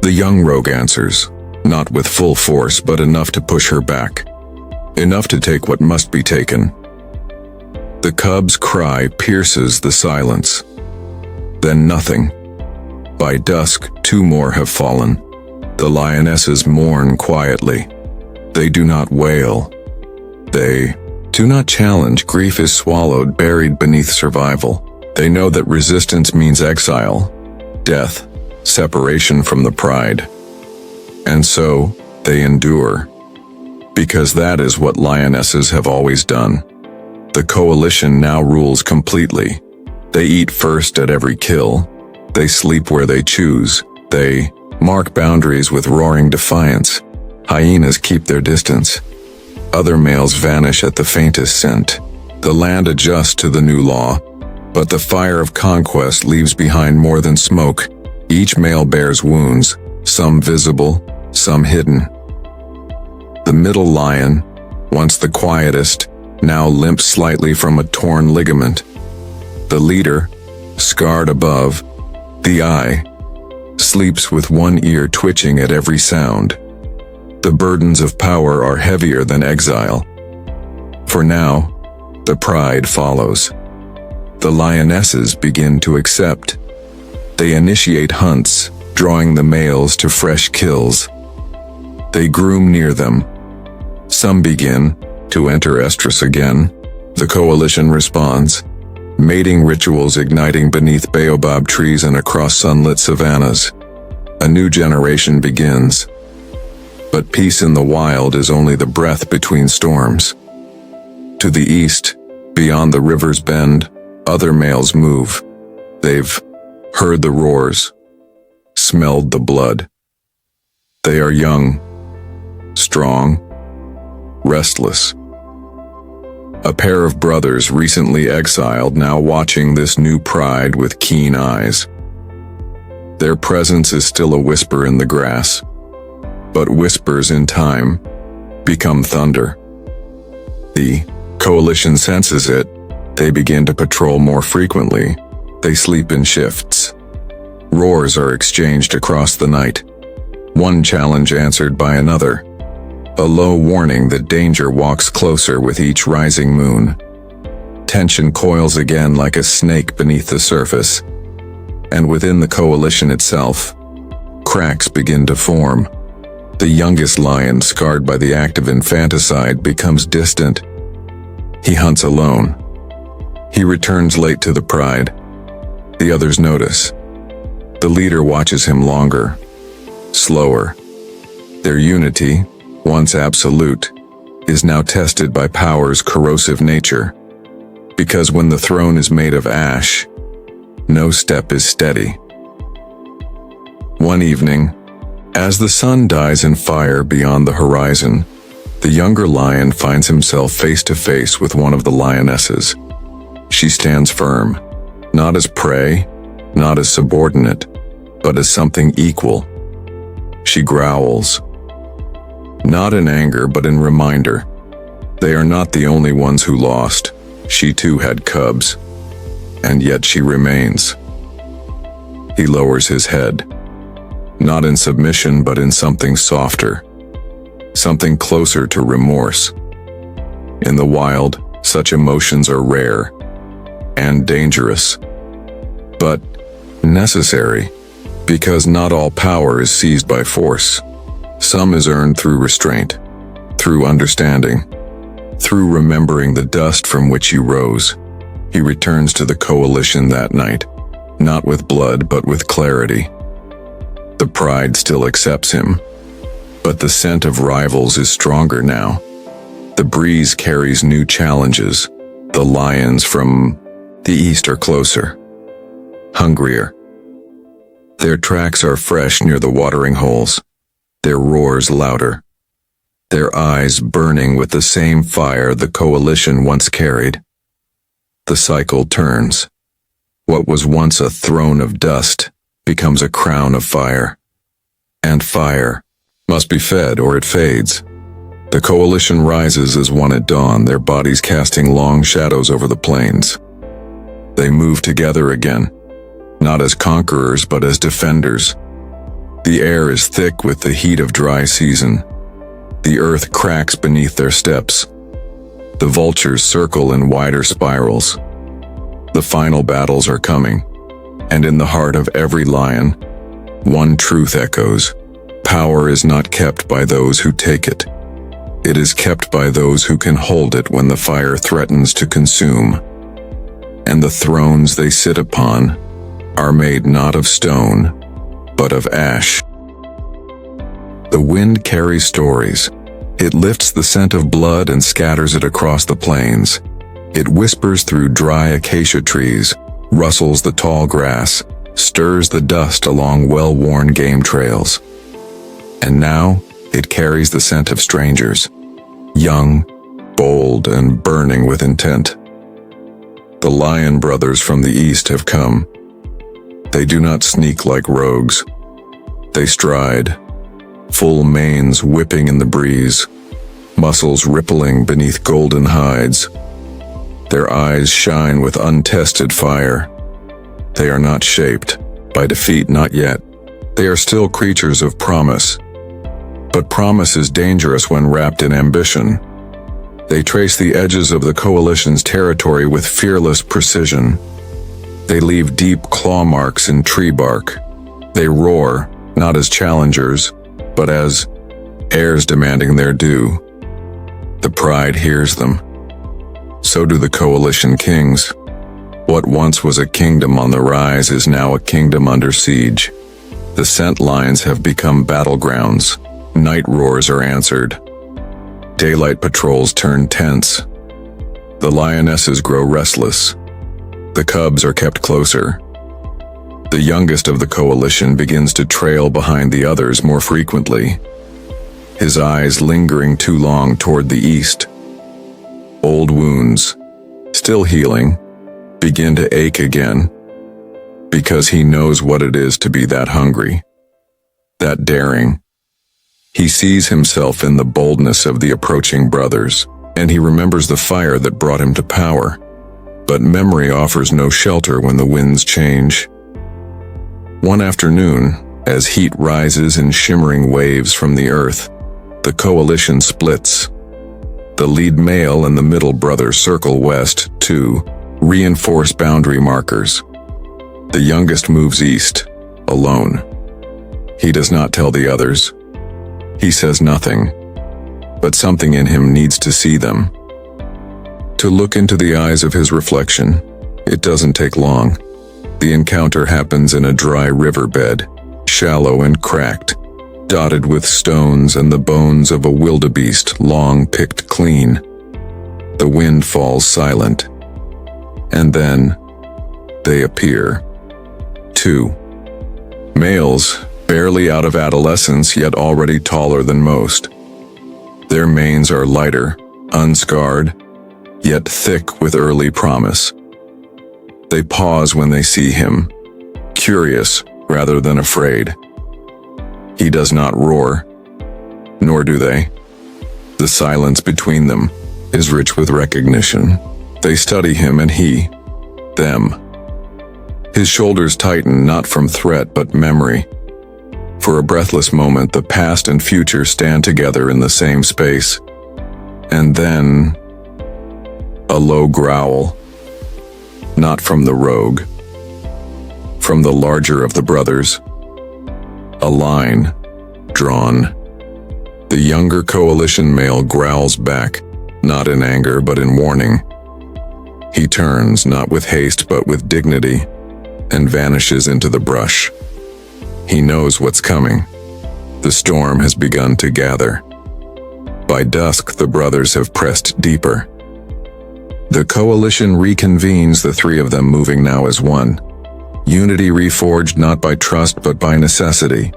Speaker 1: The young rogue answers, not with full force, but enough to push her back. Enough to take what must be taken. The cub's cry pierces the silence. Then nothing. By dusk, two more have fallen. The lionesses mourn quietly. They do not wail. They do not challenge. Grief is swallowed, buried beneath survival. They know that resistance means exile, death, separation from the pride. And so, they endure. Because that is what lionesses have always done. The coalition now rules completely. They eat first at every kill. They sleep where they choose. They mark boundaries with roaring defiance. Hyenas keep their distance. Other males vanish at the faintest scent. The land adjusts to the new law, but the fire of conquest leaves behind more than smoke. Each male bears wounds, some visible, some hidden. The middle lion, once the quietest, now limps slightly from a torn ligament. The leader, scarred above the eye, sleeps with one ear twitching at every sound. The burdens of power are heavier than exile. For now, the pride follows. The lionesses begin to accept. They initiate hunts, drawing the males to fresh kills. They groom near them. Some begin to enter estrus again. The coalition responds, mating rituals igniting beneath baobab trees and across sunlit savannas. A new generation begins. But peace in the wild is only the breath between storms. To the east, beyond the river's bend, other males move. They've heard the roars, smelled the blood. They are young, strong, restless. A pair of brothers recently exiled, now watching this new pride with keen eyes. Their presence is still a whisper in the grass, but whispers in time become thunder. The coalition senses it. They begin to patrol more frequently. They sleep in shifts. Roars are exchanged across the night, one challenge answered by another, a low warning that danger walks closer with each rising moon. Tension coils again like a snake beneath the surface, and within the coalition itself, cracks begin to form. The youngest lion, scarred by the act of infanticide, becomes distant. He hunts alone. He returns late to the pride. The others notice. The leader watches him longer, slower. Their unity, once absolute, is now tested by power's corrosive nature. Because when the throne is made of ash, no step is steady. One evening, as the sun dies in fire beyond the horizon, the younger lion finds himself face to face with one of the lionesses. She stands firm, not as prey, not as subordinate, but as something equal. She growls, not in anger but in reminder. They are not the only ones who lost. She too had cubs, and yet she remains. He lowers his head, not in submission but in something softer, something closer to remorse. In the wild, such emotions are rare and dangerous, but necessary, because not all power is seized by force. Some is earned through restraint, through understanding, through remembering the dust from which he rose. He returns to the coalition that night, not with blood but with clarity. The pride still accepts him, but the scent of rivals is stronger now. The breeze carries new challenges. The lions from the east are closer, hungrier. Their tracks are fresh near the watering holes, their roars louder, their eyes burning with the same fire the coalition once carried. The cycle turns. What was once a throne of dust becomes a crown of fire. And fire must be fed or it fades. The coalition rises as one at dawn, their bodies casting long shadows over the plains. They move together again, not as conquerors but as defenders. The air is thick with the heat of dry season. The earth cracks beneath their steps. The vultures circle in wider spirals. The final battles are coming, and in the heart of every lion, one truth echoes: power is not kept by those who take it. It is kept by those who can hold it when the fire threatens to consume. And the thrones they sit upon are made not of stone, but of ash. The wind carries stories. It lifts the scent of blood and scatters it across the plains. It whispers through dry acacia trees, rustles the tall grass, stirs the dust along well-worn game trails. And now, it carries the scent of strangers, young, bold, and burning with intent. The lion brothers from the east have come. They do not sneak like rogues. They stride, full manes whipping in the breeze, muscles rippling beneath golden hides. Their eyes shine with untested fire. They are not shaped by defeat, not yet. They are still creatures of promise. But promise is dangerous when wrapped in ambition. They trace the edges of the coalition's territory with fearless precision. They leave deep claw marks in tree bark. They roar, not as challengers, but as heirs demanding their due. The pride hears them. So do the coalition kings. What once was a kingdom on the rise is now a kingdom under siege. The scent lines have become battlegrounds. Night roars are answered. Daylight patrols turn tense. The lionesses grow restless. The cubs are kept closer. The youngest of the coalition begins to trail behind the others more frequently, his eyes lingering too long toward the east. Old wounds, still healing, begin to ache again, because he knows what it is to be that hungry, that daring, He sees himself in the boldness of the approaching brothers, and he remembers the fire that brought him to power. But memory offers no shelter when the winds change. One afternoon, as heat rises in shimmering waves from the earth, the coalition splits. The lead male and the middle brother circle west to reinforce boundary markers. The youngest moves east, alone. He does not tell the others. He says nothing, but something in him needs to see them. To look into the eyes of his reflection, it doesn't take long. The encounter happens in a dry riverbed, shallow and cracked, dotted with stones and the bones of a wildebeest long picked clean. The wind falls silent, and then they appear. Two males, barely out of adolescence yet already taller than most. Their manes are lighter, unscarred, yet thick with early promise. They pause when they see him, curious rather than afraid. He does not roar, nor do they. The silence between them is rich with recognition. They study him and he, them. His shoulders tighten not from threat but memory. For a breathless moment, the past and future stand together in the same space. And then, a low growl. Not from the rogue. From the larger of the brothers. A line, drawn. The younger coalition male growls back, not in anger but in warning. He turns, not with haste but with dignity, and vanishes into the brush. He knows what's coming. The storm has begun to gather. By dusk, the brothers have pressed deeper. The coalition reconvenes, the three of them moving now as one. Unity reforged not by trust but by necessity.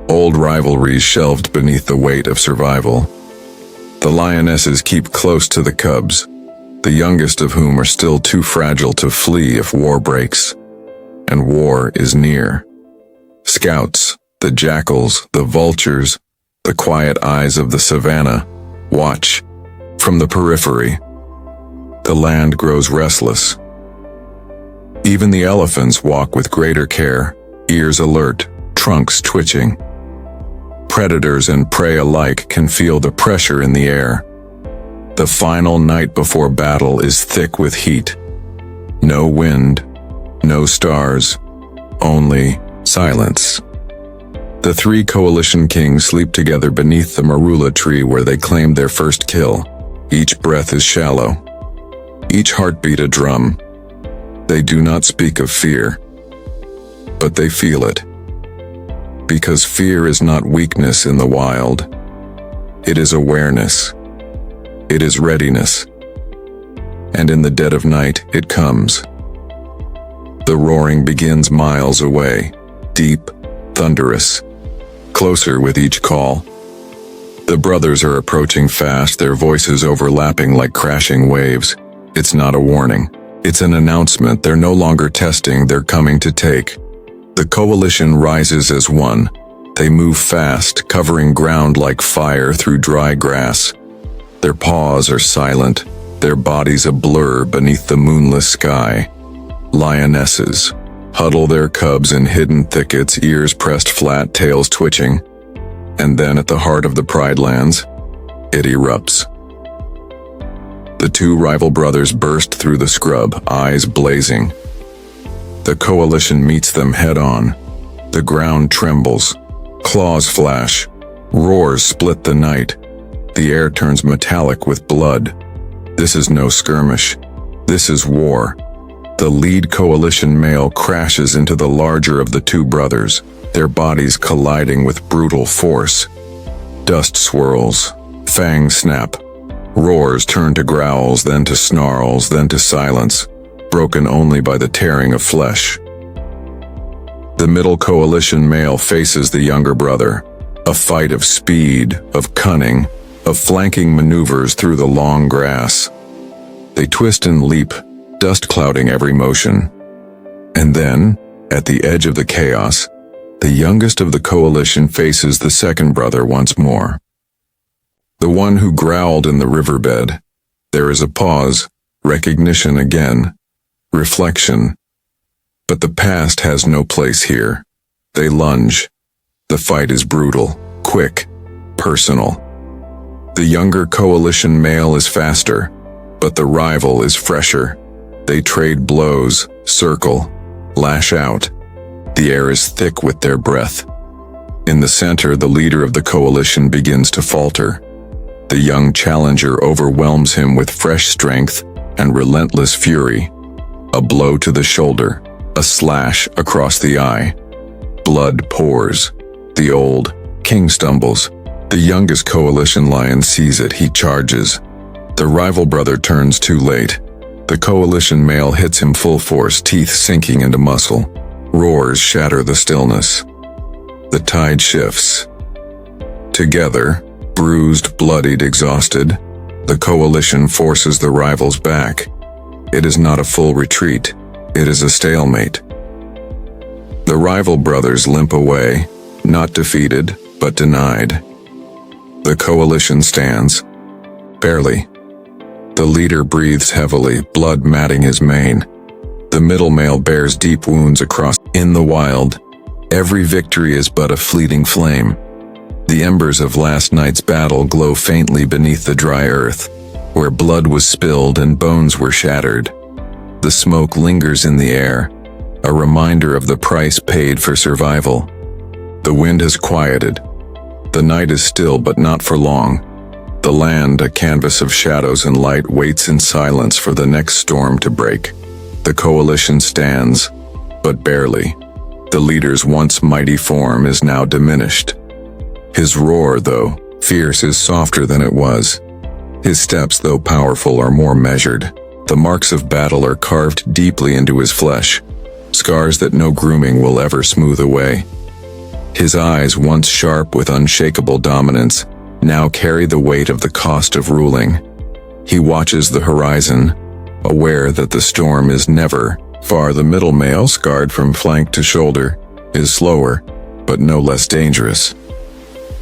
Speaker 1: Old rivalries shelved beneath the weight of survival. The lionesses keep close to the cubs, the youngest of whom are still too fragile to flee if war breaks. And war is near. Scouts, the jackals, the vultures, the quiet eyes of the Savannah, watch from the periphery. The land grows restless. Even the elephants walk with greater care, ears alert, trunks twitching. Predators and prey alike can feel the pressure in the air. The final night before battle is thick with heat. No wind, no stars, only silence. The three coalition kings sleep together beneath the marula tree where they claimed their first kill. Each breath is shallow. Each heartbeat a drum. They do not speak of fear, but they feel it. Because fear is not weakness in the wild. It is awareness. It is readiness. And in the dead of night, it comes. The roaring begins miles away, deep, thunderous, closer with each call. The brothers are approaching fast, their voices overlapping like crashing waves. It's not a warning. It's an announcement. They're no longer testing, they're coming to take. The coalition rises as one. They move fast, covering ground like fire through dry grass. Their paws are silent, their bodies a blur beneath the moonless sky. Lionesses huddle their cubs in hidden thickets, ears pressed flat, tails twitching. And then at the heart of the Pride Lands, it erupts. The two rival brothers burst through the scrub, eyes blazing. The coalition meets them head-on. The ground trembles. Claws flash. Roars split the night. The air turns metallic with blood. This is no skirmish. This is war. The lead coalition male crashes into the larger of the two brothers, their bodies colliding with brutal force. Dust swirls. Fangs snap. Roars turn to growls, then to snarls, then to silence, broken only by the tearing of flesh. The middle coalition male faces the younger brother, a fight of speed, of cunning, of flanking maneuvers through the long grass. They twist and leap, dust clouding every motion. And then, at the edge of the chaos, The youngest of the coalition faces the second brother once more. The one who growled in the riverbed. There is a pause, recognition again, reflection. But the past has no place here. They lunge. The fight is brutal, quick, personal. The younger coalition male is faster, but the rival is fresher. They trade blows, circle, lash out. The air is thick with their breath. In the center, the leader of the coalition begins to falter. The young challenger overwhelms him with fresh strength and relentless fury. A blow to the shoulder, a slash across the eye. Blood pours. The old king stumbles. The youngest coalition lion sees it. He charges. The rival brother turns too late. The coalition male hits him full force, teeth sinking into muscle. Roars shatter the stillness. The tide shifts. Together, bruised, bloodied, exhausted, the coalition forces the rivals back. It is not a full retreat. It is a stalemate. The rival brothers limp away, not defeated, but denied. The coalition stands. Barely. The leader breathes heavily, blood matting his mane. The middle male bears deep wounds across. In the wild, every victory is but a fleeting flame. The embers of last night's battle glow faintly beneath the dry earth, where blood was spilled and bones were shattered. The smoke lingers in the air, a reminder of the price paid for survival. The wind has quieted. The night is still, but not for long. The land, a canvas of shadows and light, waits in silence for the next storm to break. The coalition stands, but barely. The leader's once mighty form is now diminished. His roar, though fierce, is softer than it was. His steps, though powerful, are more measured. The marks of battle are carved deeply into his flesh, scars that no grooming will ever smooth away. His eyes, once sharp with unshakable dominance, now carry the weight of the cost of ruling. He watches the horizon, aware that the storm is never far. The middle male, scarred from flank to shoulder, is slower, but no less dangerous.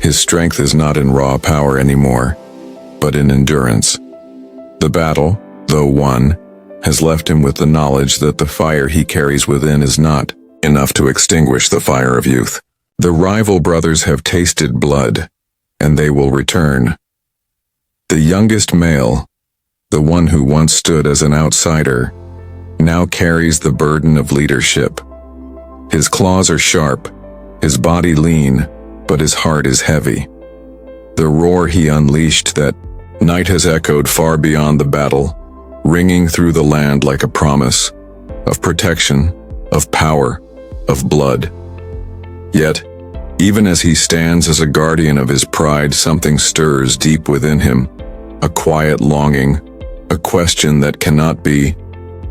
Speaker 1: His strength is not in raw power anymore, but in endurance. The battle, though won, has left him with the knowledge that the fire he carries within is not enough to extinguish the fire of youth. The rival brothers have tasted blood, and they will return. The youngest male, the one who once stood as an outsider, now carries the burden of leadership. His claws are sharp, his body lean, but his heart is heavy. The roar he unleashed that night has echoed far beyond the battle, ringing through the land like a promise of protection, of power, of blood. Yet, even as he stands as a guardian of his pride, something stirs deep within him, a quiet longing, a question that cannot be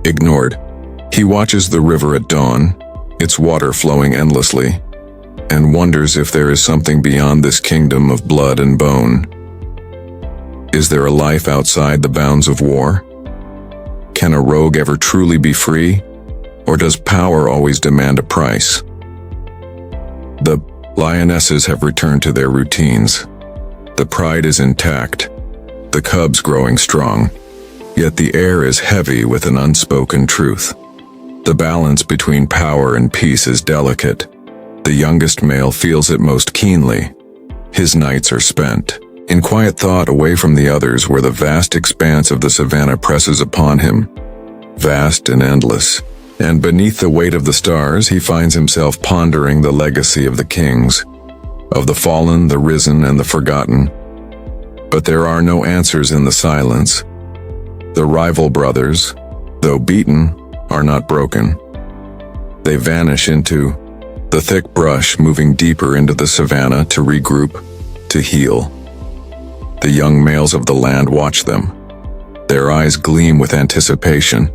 Speaker 1: ignored. He watches the river at dawn, its water flowing endlessly, and wonders if there is something beyond this kingdom of blood and bone. Is there a life outside the bounds of war? Can a rogue ever truly be free, or does power always demand a price? The lionesses have returned to their routines. The pride is intact, the cubs growing strong, yet the air is heavy with an unspoken truth. The balance between power and peace is delicate. The youngest male feels it most keenly. His nights are spent in quiet thought, away from the others, where the vast expanse of the savannah presses upon him, vast and endless. And beneath the weight of the stars, he finds himself pondering the legacy of the kings, of the fallen, the risen, and the forgotten. But there are no answers in the silence. The rival brothers, though beaten, are not broken. They vanish into the thick brush, moving deeper into the savannah to regroup, to heal. The young males of the land watch them. Their eyes gleam with anticipation.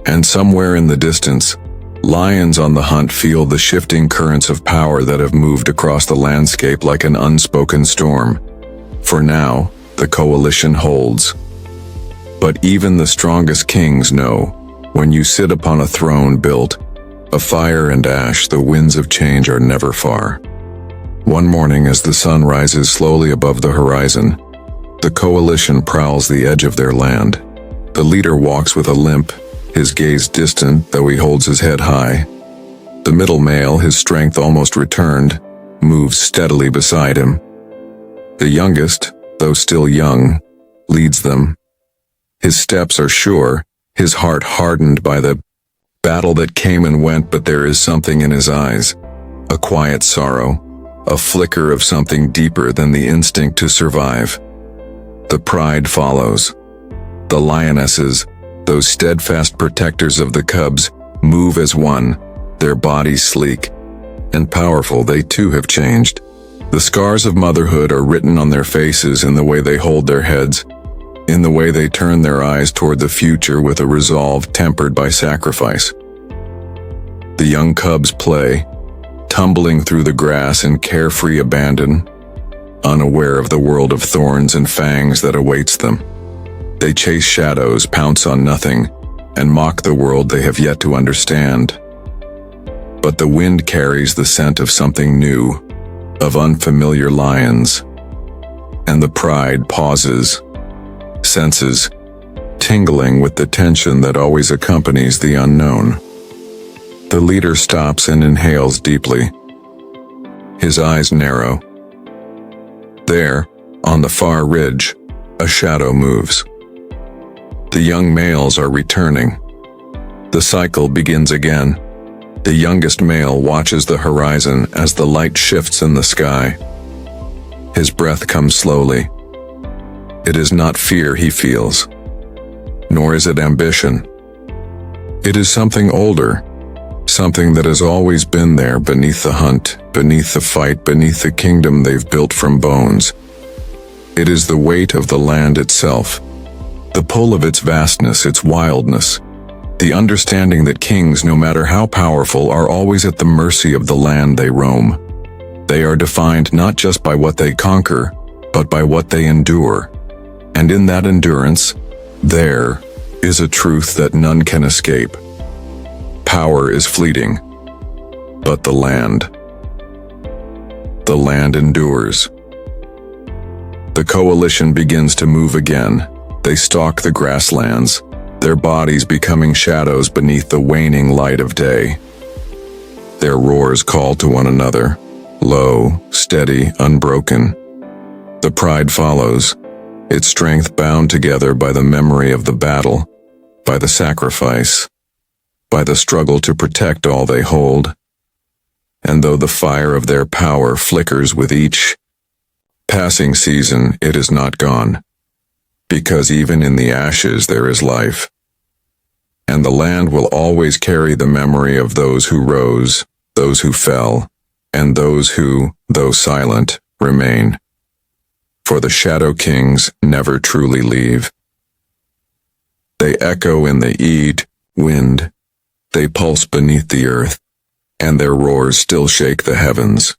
Speaker 1: And somewhere in the distance, lions on the hunt feel the shifting currents of power that have moved across the landscape like an unspoken storm. For now, the coalition holds. But even the strongest kings know, when you sit upon a throne built Of fire and ash, the winds of change are never far. One morning, as the sun rises slowly above the horizon, the coalition prowls the edge of their land. The leader walks with a limp, his gaze distant, though he holds his head high. The middle male, his strength almost returned, moves steadily beside him. The youngest, though still young, leads them. His steps are sure, his heart hardened by the battle that came and went, but there is something in his eyes, a quiet sorrow, a flicker of something deeper than the instinct to survive. The pride follows. The lionesses, those steadfast protectors of the cubs, move as one, their bodies sleek and powerful. They too have changed. The scars of motherhood are written on their faces, in the way they hold their heads, in the way they turn their eyes toward the future with a resolve tempered by sacrifice. The young cubs play, tumbling through the grass in carefree abandon, unaware of the world of thorns and fangs that awaits them. They chase shadows, pounce on nothing, and mock the world they have yet to understand. But the wind carries the scent of something new, of unfamiliar lions, and the pride pauses, senses, tingling with the tension that always accompanies the unknown. The leader stops and inhales deeply. His eyes narrow. There, on the far ridge, a shadow moves. The young males are returning. The cycle begins again. The youngest male watches the horizon as the light shifts in the sky. His breath comes slowly. It is not fear he feels, nor is it ambition. It is something older, something that has always been there beneath the hunt, beneath the fight, beneath the kingdom they've built from bones. It is the weight of the land itself, the pull of its vastness, its wildness, the understanding that kings, no matter how powerful, are always at the mercy of the land they roam. They are defined not just by what they conquer, but by what they endure. And in that endurance, there is a truth that none can escape. Power is fleeting, but the land endures. The coalition begins to move again. They stalk the grasslands, their bodies becoming shadows beneath the waning light of day. Their roars call to one another, low, steady, unbroken. The pride follows, its strength bound together by the memory of the battle, by the sacrifice, by the struggle to protect all they hold. And though the fire of their power flickers with each passing season, it is not gone. Because even in the ashes there is life. And the land will always carry the memory of those who rose, those who fell, and those who, though silent, remain. For the Shadow Kings never truly leave. They echo in the wind, they pulse beneath the earth, and their roars still shake the heavens.